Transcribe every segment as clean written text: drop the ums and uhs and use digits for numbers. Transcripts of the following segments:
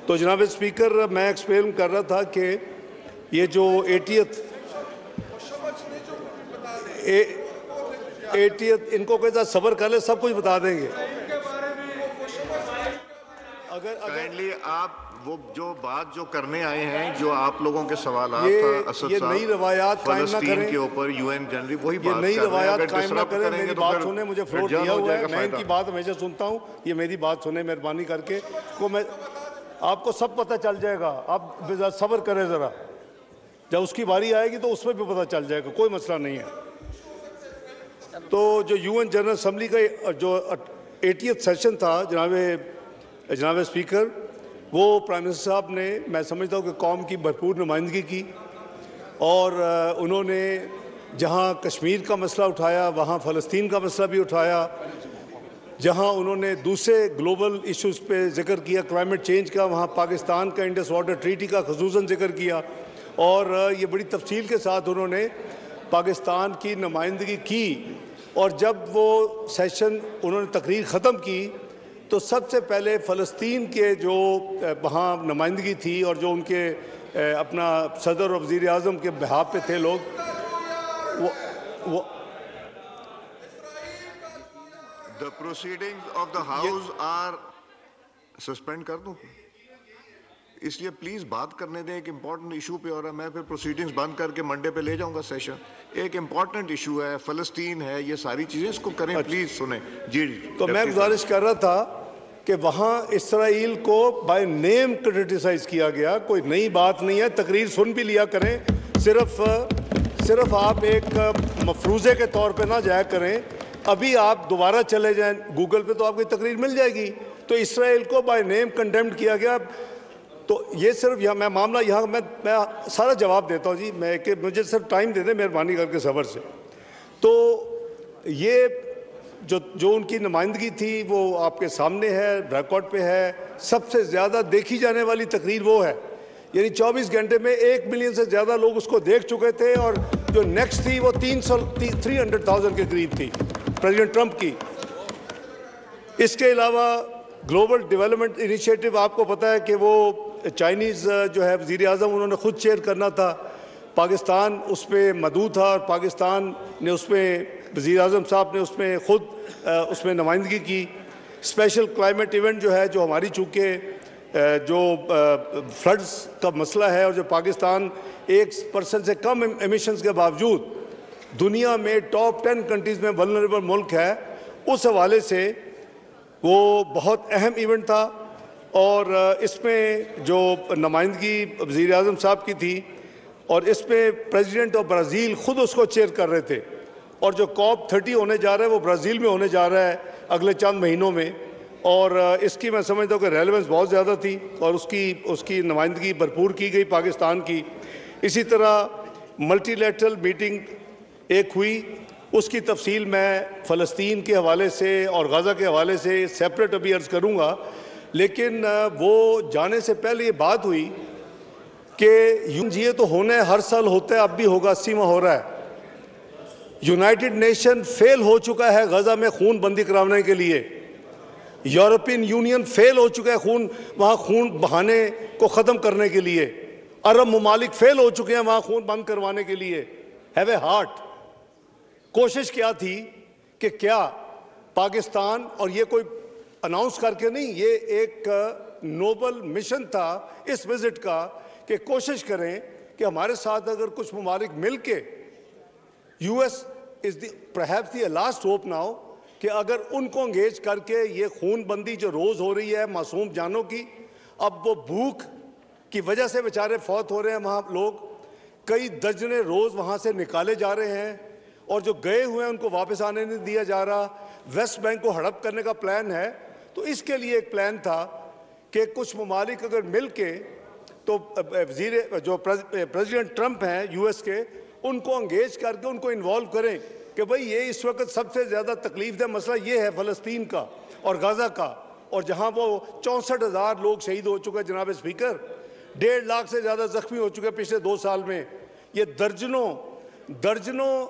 तो जनाब स्पीकर, मैं एक्सप्लेन कर रहा था कि ये जो 80th इनको कहता सब्र कर ले, सब कुछ बता देंगे। अगर काइंडली आप वो जो बात जो करने आए हैं, जो आप लोगों के सवाल था ये नई रवायात कायम ना करें, के ऊपर यूएन जनरल वही ये नई रवायात कायम ना करें। मेरी तो बात सुने, मुझे फ्लोर दिया हुआ है, मैं इनकी बात हमेशा सुनता हूँ। ये मेरी बात सुने मेहरबानी करके, को मैं आपको सब पता चल जाएगा। आप सब्र करें ज़रा, जब उसकी बारी आएगी तो उसमें भी पता चल जाएगा, कोई मसला नहीं है। तो जो यूएन जनरल असम्बली का जो 80th सेशन था जनाब स्पीकर, वो प्राइम मिनिस्टर साहब ने, मैं समझता हूँ कि कौम की भरपूर नुमाइंदगी की, और उन्होंने जहाँ कश्मीर का मसला उठाया वहाँ फ़लस्तीन का मसला भी उठाया, जहाँ उन्होंने दूसरे ग्लोबल इश्यूज़ पे जिक्र किया, क्लाइमेट चेंज का, वहाँ पाकिस्तान का इंडस वाटर ट्रीटी का ख़ुसूसन जिक्र किया, और ये बड़ी तफसील के साथ उन्होंने पाकिस्तान की नुमाइंदगी की। और जब वो सेशन उन्होंने तकरीर ख़त्म की तो सबसे पहले फ़लस्तीन के जो वहाँ नुमाइंदगी थी और जो उनके अपना सदर और वज़ीर आज़म के बिहाफ पे थे लोग, वो The proceedings of the House are suspend कर दूं, इसलिए प्लीज बात करने दें। एक इम्पॉर्टेंट इशू पे हो रहा है, मैं फिर प्रोसीडिंग्स बंद करके मंडे पे ले जाऊंगा सेशन। एक इम्पॉर्टेंट इशू है, फ़लस्तीन है, ये सारी चीजें, इसको करें प्लीज सुने जी। तो मैं गुजारिश कर रहा था कि वहाँ इसराइल को बाय नेम क्रिटिसाइज किया गया, कोई नई बात नहीं है, तकरीर सुन भी लिया करें, सिर्फ आप एक मफरूज़े के तौर पे ना जाया करें। अभी आप दोबारा चले जाएं गूगल पे तो आपकी तकरीर मिल जाएगी। तो इसराइल को बाय नेम कंडेम्ड किया गया। तो ये सिर्फ यहाँ मैं मामला यहाँ मैं सारा जवाब देता हूँ जी, मैं कि मुझे सिर्फ टाइम दे दें मेहरबानी करके सब्र से। तो ये जो उनकी नुमाइंदगी थी वो आपके सामने है, रिकॉर्ड पे है। सबसे ज़्यादा देखी जाने वाली तकरीर वो है, यानी 24 घंटे में 1 मिलियन से ज़्यादा लोग उसको देख चुके थे, और जो नेक्स्ट थी वो 300,000 के करीब थी, प्रेसिडेंट ट्रंप की। इसके अलावा ग्लोबल डेवलपमेंट इनिशिएटिव, आपको पता है कि वो चाइनीज़ जो है वज़ीर आज़म उन्होंने ख़ुद चेयर करना था, पाकिस्तान उस पर मदऊ था, और पाकिस्तान ने उसमें वज़ीर आज़म साहब ने उसमें ख़ुद उसमें नुमाइंदगी की। स्पेशल क्लाइमेट इवेंट जो है, जो हमारी चूँकि जो फ्लड्स का मसला है, और जो पाकिस्तान 1% से कम एमिशंस के बावजूद दुनिया में टॉप 10 कंट्रीज़ में वल्नरेबल मुल्क है, उस हवाले से वो बहुत अहम इवेंट था। और इसमें जो नुमाइंदगी वज़ीर आज़म साहब की थी, और इसमें प्रेसिडेंट ऑफ ब्राज़ील ख़ुद उसको चेयर कर रहे थे। और जो COP30 होने जा रहा है वो ब्राज़ील में होने जा रहा है अगले चंद महीनों में, और इसकी मैं समझता हूँ कि रेलेवेंस बहुत ज़्यादा थी, और उसकी नुमाइंदगी भरपूर की गई पाकिस्तान की। इसी तरह मल्टीलैटरल मीटिंग एक हुई, उसकी तफसील मैं फ़लस्तीन के हवाले से और गाज़ा के हवाले से सेपरेट अभी अर्ज़ करूँगा। लेकिन वो जाने से पहले ये बात हुई कि ये तो होना है, हर साल होता है, अब भी होगा, 80 माह हो रहा है। यूनाइटेड नेशन फेल हो चुका है गाज़ा में खून बंदी कराने के लिए, यूरोपियन यूनियन फेल हो चुका है वहाँ खून बहाने को ख़त्म करने के लिए, अरब ममालिक फेल हो चुके हैं वहाँ खून बंद करवाने के लिए। Have a heart. कोशिश क्या थी कि क्या पाकिस्तान, और ये कोई अनाउंस करके नहीं, ये एक नोबल मिशन था इस विजिट का, कि कोशिश करें कि हमारे साथ अगर कुछ ममालिक मिल के, US is the perhaps the last hope now, कि अगर उनको इंगेज करके ये खून बंदी जो रोज़ हो रही है मासूम जानों की, अब वो भूख की वजह से बेचारे फौत हो रहे हैं वहाँ लोग, कई दर्जने रोज़ वहाँ से निकाले जा रहे हैं, और जो गए हुए हैं उनको वापस आने नहीं दिया जा रहा। वेस्ट बैंक को हड़प करने का प्लान है। तो इसके लिए एक प्लान था कि कुछ ममालिक अगर मिल के, तो प्रेसिडेंट ट्रंप हैं US के, उनको इंगेज करके उनको इन्वॉल्व करें कि भाई ये इस वक्त सबसे ज़्यादा तकलीफ दह मसला ये है फ़लस्तीन का और गाज़ा का, और जहाँ वो 64,000 लोग शहीद हो चुके हैं जनाब स्पीकर, 1.5 लाख से ज़्यादा ज़ख्मी हो चुके हैं पिछले 2 साल में। ये दर्जनों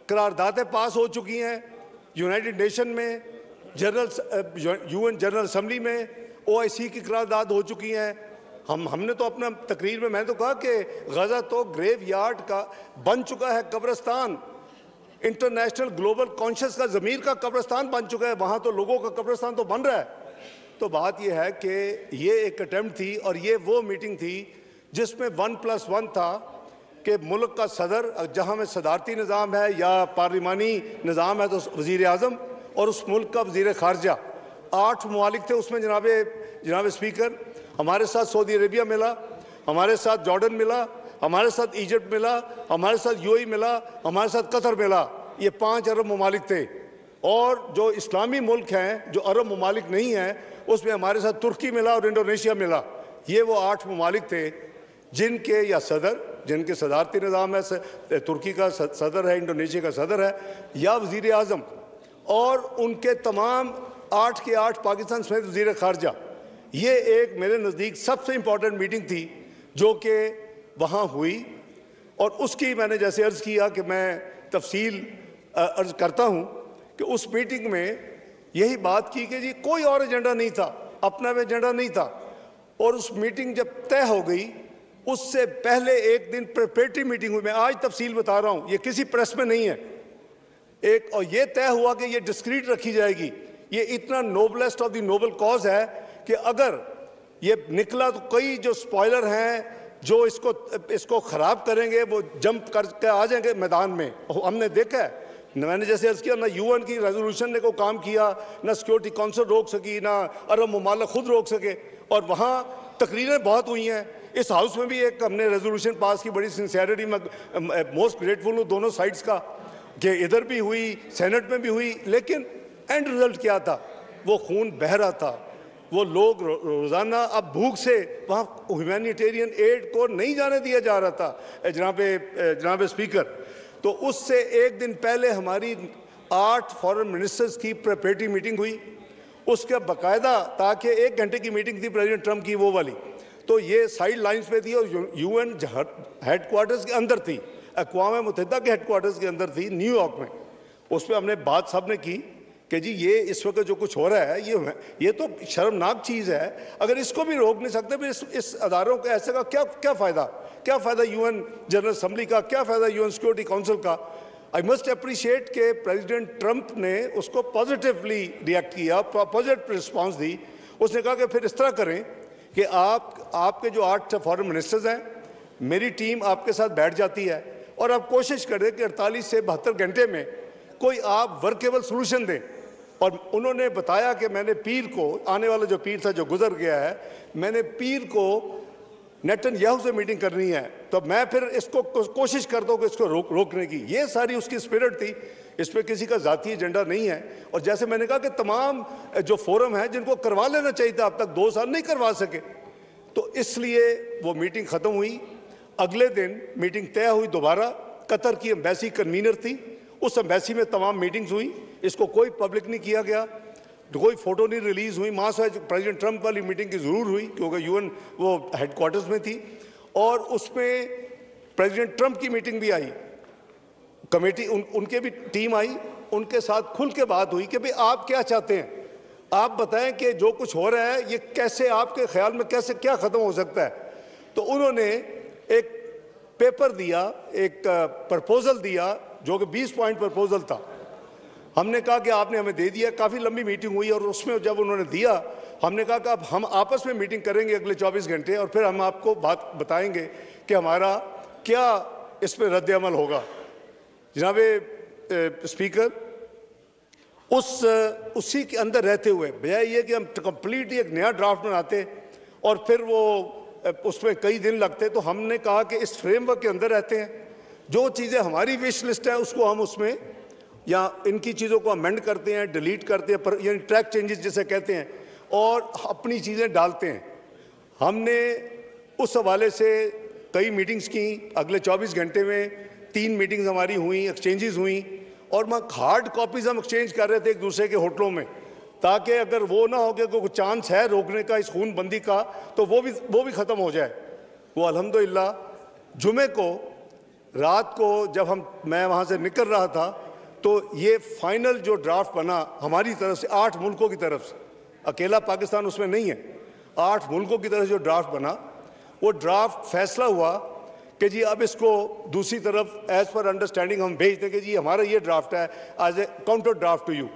करारदादें पास हो चुकी हैं यूनाइटेड नेशन में, यूएन जनरल असम्बली में, OIC की करारदाद हो चुकी हैं, हमने तो अपना तकरीर में, मैंने तो कहा कि गजा तो ग्रेव यार्ड का बन चुका है कब्रिस्तान, इंटरनेशनल ग्लोबल कॉन्शियस का ज़मीर का कब्रिस्तान बन चुका है, वहाँ तो लोगों का कब्रिस्तान तो बन रहा है। तो बात यह है कि ये एक अटेम्प्ट थी और ये वो मीटिंग थी जिसमें 1+1 था कि मुल्क का सदर, जहाँ में सदारती निज़ाम है या पार्लिमानी निज़ाम है तो वज़ीर आज़म, और उस मुल्क का वज़ीर ख़ारजा, 8 ममालिक थे उसमें। जनाब स्पीकर, हमारे साथ सऊदी अरेबिया मिला, हमारे साथ जॉर्डन मिला, हमारे साथ इजिप्ट मिला, हमारे साथ यूएई मिला, हमारे साथ कतर मिला। ये 5 अरब ममालिक थे। और जो इस्लामी मुल्क हैं, जो अरब ममालिक नहीं हैं, उसमें हमारे साथ तुर्की मिला और इंडोनेशिया मिला। ये वो 8 ममालिक थे जिनके या सदर, जिनके सदारती निज़ाम है, तुर्की का सदर है, इंडोनेशिया का सदर है, या वज़ीर आज़म, और उनके तमाम 8 के 8 पाकिस्तान समेत वज़ीर ख़ारजा। ये एक मेरे नज़दीक सबसे इम्पॉर्टेंट मीटिंग थी जो कि वहाँ हुई। और उसकी मैंने जैसे अर्ज़ किया कि मैं तफसील अर्ज़ करता हूँ कि उस मीटिंग में यही बात की कि जी कोई और एजेंडा नहीं था, अपना भी एजेंडा नहीं था। और उस मीटिंग जब तय हो गई, उससे पहले एक दिन प्रिपरेटरी मीटिंग हुई। मैं आज तफसील बता रहा हूँ, ये किसी प्रेस में नहीं है। और ये तय हुआ कि ये डिस्क्रीट रखी जाएगी। ये इतना noblest of the noble cause है कि अगर ये निकला तो कई जो स्पॉइलर हैं जो इसको ख़राब करेंगे वो जंप करके आ जाएंगे मैदान में। हमने देखा है, मैंने जैसे अर्ज़ किया, ना यूएन की रेजोल्यूशन ने कोई काम किया, ना सिक्योरिटी काउंसिल रोक सकी, ना अरब ममालिक खुद रोक सके। और वहाँ तकरीरें बहुत हुई हैं। इस हाउस में भी एक हमने रेजोल्यूशन पास की, बड़ी सिंसियरिटी में मोस्ट ग्रेटफुल हूँ दोनों साइड्स का, कि इधर भी हुई, सेनेट में भी हुई। लेकिन एंड रिजल्ट क्या था? वो खून बह रहा था, वो लोग रोज़ाना अब भूख से वहाँ ह्यूमैनिटेरियन एड को नहीं जाने दिया जा रहा था। जनाब स्पीकर, तो उससे एक दिन पहले हमारी 8 फॉरेन मिनिस्टर्स की प्रिपरेटरी मीटिंग हुई। उसके बाकायदा, ताकि 1 घंटे की मीटिंग थी प्रेसिडेंट ट्रंप की, वो वाली, तो ये साइड लाइन्स पे थी और यूएन हेडक्वार्टर्स के अंदर थी, अक़वाम मुत्तहिदा के हेडक्वार्टर्स के अंदर थी न्यूयॉर्क में। उस पर हमने बात सब ने की कि जी ये इस वक्त जो कुछ हो रहा है ये तो शर्मनाक चीज़ है। अगर इसको भी रोक नहीं सकते फिर इस अदारों का ऐसे का क्या फ़ायदा यूएन जनरल असम्बली का, क्या फ़ायदा यूएन सिक्योरिटी काउंसिल का। आई मस्ट अप्रिशिएट के प्रेसिडेंट ट्रंप ने उसको पॉजिटिवली रिएक्ट किया, पॉजिटिव रिस्पॉन्स दी। उसने कहा कि फिर इस तरह करें कि आपके जो 8 फॉरेन मिनिस्टर्स हैं, मेरी टीम आपके साथ बैठ जाती है और आप कोशिश करें कि 48 से 72 घंटे में कोई आप वर्केबल सोल्यूशन दें। और उन्होंने बताया कि मैंने पीर को, आने वाला जो पीर था जो गुजर गया है, मैंने पीर को नेतन्याहू से मीटिंग करनी है, तो मैं फिर इसको कोशिश करता हूँ कि इसको रोकने की। ये सारी उसकी स्पिरिट थी। इस पर किसी का ज़ाती एजेंडा नहीं है। और जैसे मैंने कहा कि तमाम जो फोरम हैं जिनको करवा लेना चाहिए था, अब तक 2 साल नहीं करवा सके, तो इसलिए वो मीटिंग ख़त्म हुई। अगले दिन मीटिंग तय हुई दोबारा। कतर की एम्बेसी कन्वीनर थी, उस एम्बेसी में तमाम मीटिंग्स हुई। इसको कोई पब्लिक नहीं किया गया, कोई फ़ोटो नहीं रिलीज़ हुई। माँ से प्रेसिडेंट ट्रंप वाली मीटिंग की ज़रूर हुई क्योंकि यूएन वो हेडक्वार्टर्स में थी, और उसमें प्रेसिडेंट ट्रंप की मीटिंग भी आई, कमेटी उनके भी टीम आई, उनके साथ खुल के बात हुई कि भाई आप क्या चाहते हैं, आप बताएं कि जो कुछ हो रहा है ये कैसे आपके ख्याल में कैसे क्या ख़त्म हो सकता है। तो उन्होंने एक पेपर दिया, एक प्रपोज़ल दिया जो कि 20 पॉइंट प्रपोज़ल था। हमने कहा कि आपने हमें दे दिया। काफ़ी लंबी मीटिंग हुई और उसमें जब उन्होंने दिया, हमने कहा कि अब हम आपस में मीटिंग करेंगे अगले 24 घंटे और फिर हम आपको बात बताएंगे कि हमारा क्या इस पर रद्द अमल होगा। जनाब स्पीकर, उसी के अंदर रहते हुए बजाय ये कि हम कंप्लीट एक नया ड्राफ्ट बनाते और फिर वो उसमें कई दिन लगते, तो हमने कहा कि इस फ्रेमवर्क के अंदर रहते हैं, जो चीज़ें हमारी विश लिस्ट है उसको हम उसमें या इनकी चीज़ों को अमेंड करते हैं, डिलीट करते हैं, यानी ट्रैक चेंजेस जिसे कहते हैं, और अपनी चीज़ें डालते हैं। हमने उस हवाले से कई मीटिंग्स की। अगले 24 घंटे में 3 मीटिंग्स हमारी हुई, एक्सचेंजेस हुई, और मैं हार्ड कॉपीज़ हम एक्सचेंज कर रहे थे एक दूसरे के होटलों में, ताकि अगर वो ना हो कि कोई चांस है रोकने का इस खून बंदी का, तो वो भी ख़त्म हो जाए। वो अल्हम्दुलिल्लाह जुमे को रात को जब मैं वहाँ से निकल रहा था, तो ये फाइनल जो ड्राफ्ट बना हमारी तरफ से 8 मुल्कों की तरफ से, अकेला पाकिस्तान उसमें नहीं है, 8 मुल्कों की तरफ जो ड्राफ्ट बना, वो ड्राफ्ट फैसला हुआ कि जी अब इसको दूसरी तरफ एज पर अंडरस्टैंडिंग हम भेज दें कि जी हमारा ये ड्राफ्ट है as a counter draft to you.